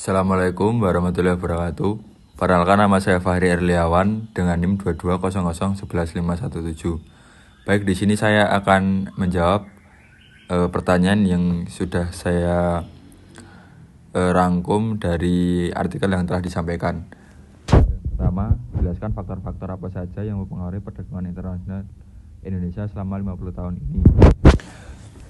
Assalamualaikum warahmatullahi wabarakatuh. Perkenalkan, nama saya Fahri Erliawan dengan NIM 2200111517. Baik, di sini saya akan menjawab pertanyaan yang sudah saya rangkum dari artikel yang telah disampaikan. Pertama, jelaskan faktor-faktor apa saja yang mempengaruhi perdagangan internasional Indonesia selama 50 tahun ini.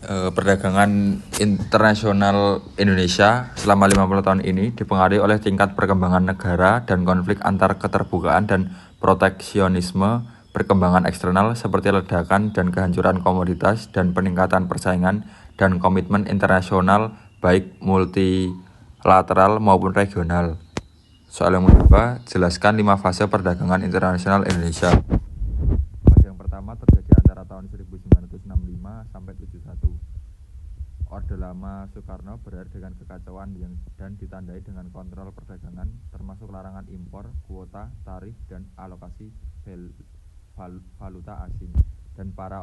Perdagangan internasional Indonesia selama 50 tahun ini dipengaruhi oleh tingkat perkembangan negara dan konflik antar keterbukaan dan proteksionisme, perkembangan eksternal seperti ledakan dan kehancuran komoditas, dan peningkatan persaingan dan komitmen internasional baik multilateral maupun regional. Soal yang kedua, jelaskan 5 fase perdagangan internasional Indonesia. Fase yang pertama terjadi antara tahun 1965 sampai 71. Orde Lama Soekarno berakhir dengan kekacauan dan ditandai dengan kontrol perdagangan, termasuk larangan impor, kuota, tarif, dan alokasi valuta asing. Dan pada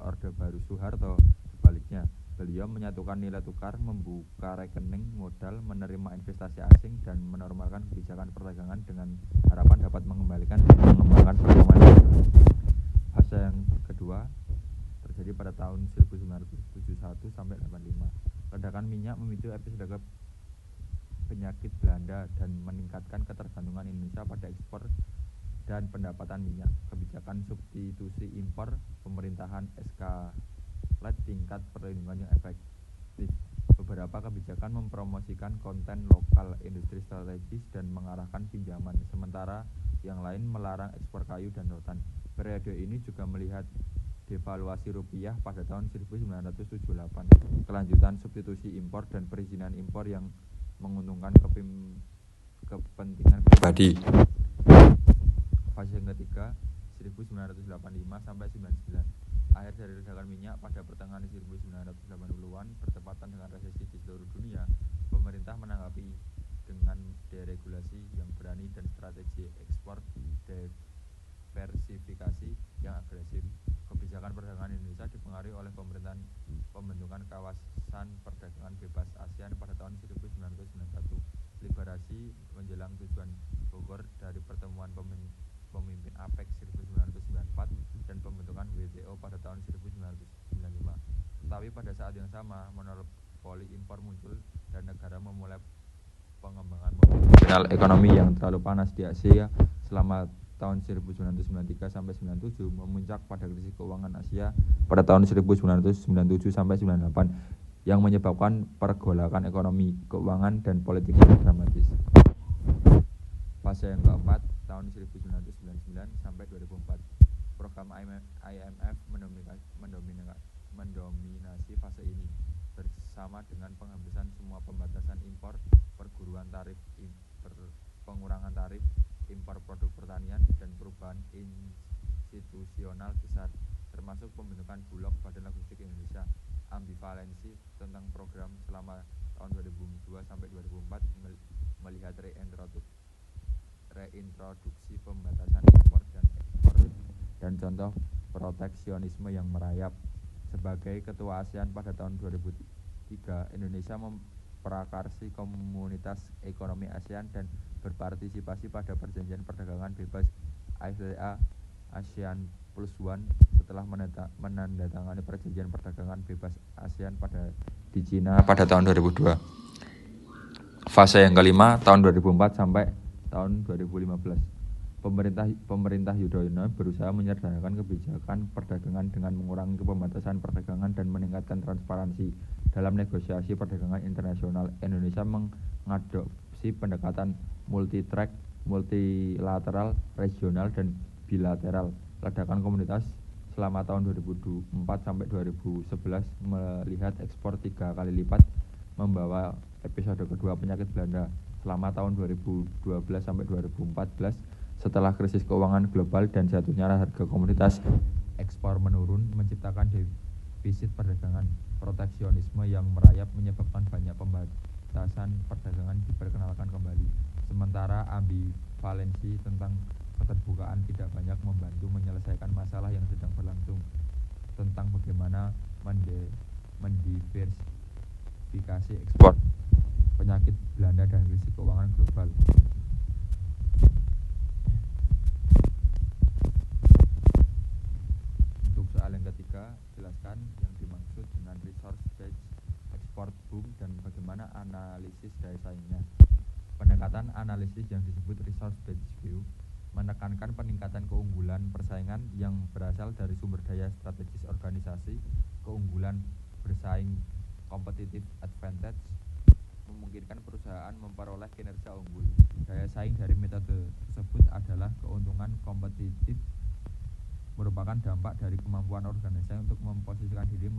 Orde Baru Soeharto, sebaliknya, beliau menyatukan nilai tukar, membuka rekening modal, menerima investasi asing, dan menormalkan kebijakan perdagangan dengan harapan dapat mengembalikan dan mengembangkan perekonomian. Fase yang kedua terjadi pada tahun 1971 sampai 85. Ledakan minyak memicu episode penyakit Belanda dan meningkatkan ketergantungan Indonesia pada ekspor dan pendapatan minyak. Kebijakan substitusi impor pemerintahan eskalate tingkat perlindungan yang efektif. Beberapa kebijakan mempromosikan konten lokal industri strategis dan mengarahkan pinjaman, sementara yang lain melarang ekspor kayu dan rotan. Periode ini juga melihat devaluasi rupiah pada tahun 1978, kelanjutan substitusi impor dan perizinan impor yang menguntungkan kepentingan pribadi. Fase yang ketiga 1985 sampai 99. Akhir dari ledakan minyak pada pertengahan 1980-an bertepatan dengan resesi di seluruh dunia. Pemerintah menanggapi dengan deregulasi yang berani dan strategi ekspor diversifikasi yang agresif. Kebijakan perdagangan Indonesia dipengaruhi oleh pembentukan kawasan perdagangan bebas ASEAN pada tahun 1991, liberasi menjelang tujuan Bogor dari pertemuan pemimpin APEC 1994, dan pembentukan WTO pada tahun 1995. Tetapi pada saat yang sama, monopoli impor muncul dan negara memulai pengembangan model ekonomi yang terlalu panas di Asia selama tahun 1993 sampai 97, memuncak pada krisis keuangan Asia pada tahun 1997 sampai 98 yang menyebabkan pergolakan ekonomi, keuangan, dan politik yang dramatis. Fase yang keempat tahun 1999 sampai 2004. Program IMF mendominasi fase ini, bersama dengan penghabisan semua pembatasan impor, pengurangan tarif impor produk pertanian, dan perubahan institusional besar, termasuk pembentukan Bulog Badan Logistik Indonesia. Ambivalensi tentang program selama tahun 2002 sampai 2004 melihat reintroduksi pembatasan impor dan ekspor dan contoh proteksionisme yang merayap. Sebagai ketua ASEAN pada tahun 2003, Indonesia memprakarsi Komunitas Ekonomi ASEAN dan berpartisipasi pada perjanjian perdagangan bebas AFTA ASEAN Plus One setelah menandatangani perjanjian perdagangan bebas ASEAN di Cina pada tahun 2002. Fase yang kelima tahun 2004 sampai tahun 2015. Pemerintah Yudhoyono berusaha menyederhanakan kebijakan perdagangan dengan mengurangi pembatasan perdagangan dan meningkatkan transparansi. Dalam negosiasi perdagangan internasional, Indonesia mengadopsi pendekatan multi-track, multilateral, regional, dan bilateral. Ledakan komoditas selama tahun 2004 sampai 2011 melihat ekspor 3 kali lipat, membawa episode kedua penyakit Belanda selama tahun 2012 sampai 2014. Setelah krisis keuangan global dan jatuhnya harga komoditas, ekspor menurun, menciptakan defisit perdagangan. Proteksionisme yang merayap menyebabkan banyak pembatasan perdagangan diperkenalkan kembali. Sementara ambivalensi tentang keterbukaan tidak banyak membantu menyelesaikan masalah yang sedang berlangsung tentang bagaimana mendiversifikasi ekspor. penyakit Belanda dan krisis keuangan global. Untuk soal yang ketiga, jelaskan yang dimaksud dengan resource-based export boom dan bagaimana analisis daya saingnya. Pendekatan analisis yang disebut resource-based view menekankan peningkatan keunggulan persaingan yang berasal dari sumber daya strategis organisasi. Keunggulan bersaing competitive advantage memungkinkan perusahaan memperoleh kinerja unggul. Daya saing dari metode tersebut adalah keuntungan kompetitif, merupakan dampak dari kemampuan organisasi untuk memposisikan diri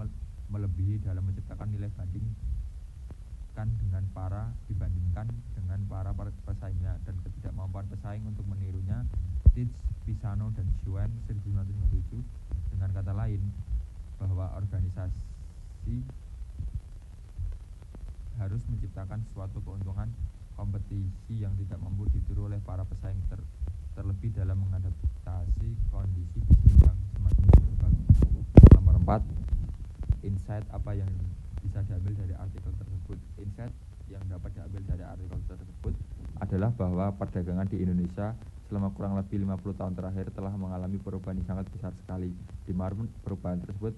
melebihi dalam menciptakan nilai dibandingkan dengan para pesaingnya, dan ketidakmampuan pesaing untuk menirunya. Teach, Pisano, dan Schwann 1997. Dengan kata lain, bahwa organisasi harus menciptakan suatu keuntungan kompetisi yang tidak mampu ditiru oleh para pesaing, terlebih dalam mengadaptasi kondisi bisnis yang semakin global. Nomor 4, insight apa yang bisa diambil dari artikel tersebut. Insight yang dapat diambil dari artikel tersebut adalah bahwa perdagangan di Indonesia selama kurang lebih 50 tahun terakhir telah mengalami perubahan yang sangat besar sekali. Di mana perubahan tersebut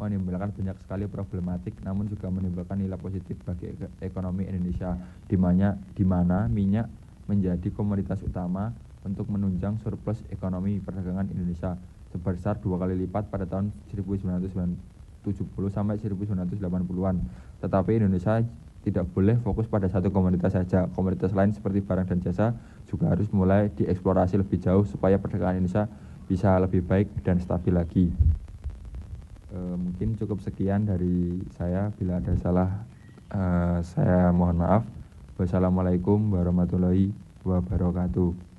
menimbulkan banyak sekali problematik, namun juga menimbulkan nilai positif bagi ekonomi Indonesia, di mana minyak menjadi komoditas utama untuk menunjang surplus ekonomi perdagangan Indonesia sebesar 2 kali lipat pada tahun 1970 sampai 1980-an. Tetapi Indonesia tidak boleh fokus pada satu komoditas saja. Komoditas lain seperti barang dan jasa juga harus mulai dieksplorasi lebih jauh supaya perdagangan Indonesia bisa lebih baik dan stabil lagi. Mungkin cukup sekian dari saya. Bila ada salah, saya mohon maaf. Wassalamualaikum warahmatullahi wabarakatuh.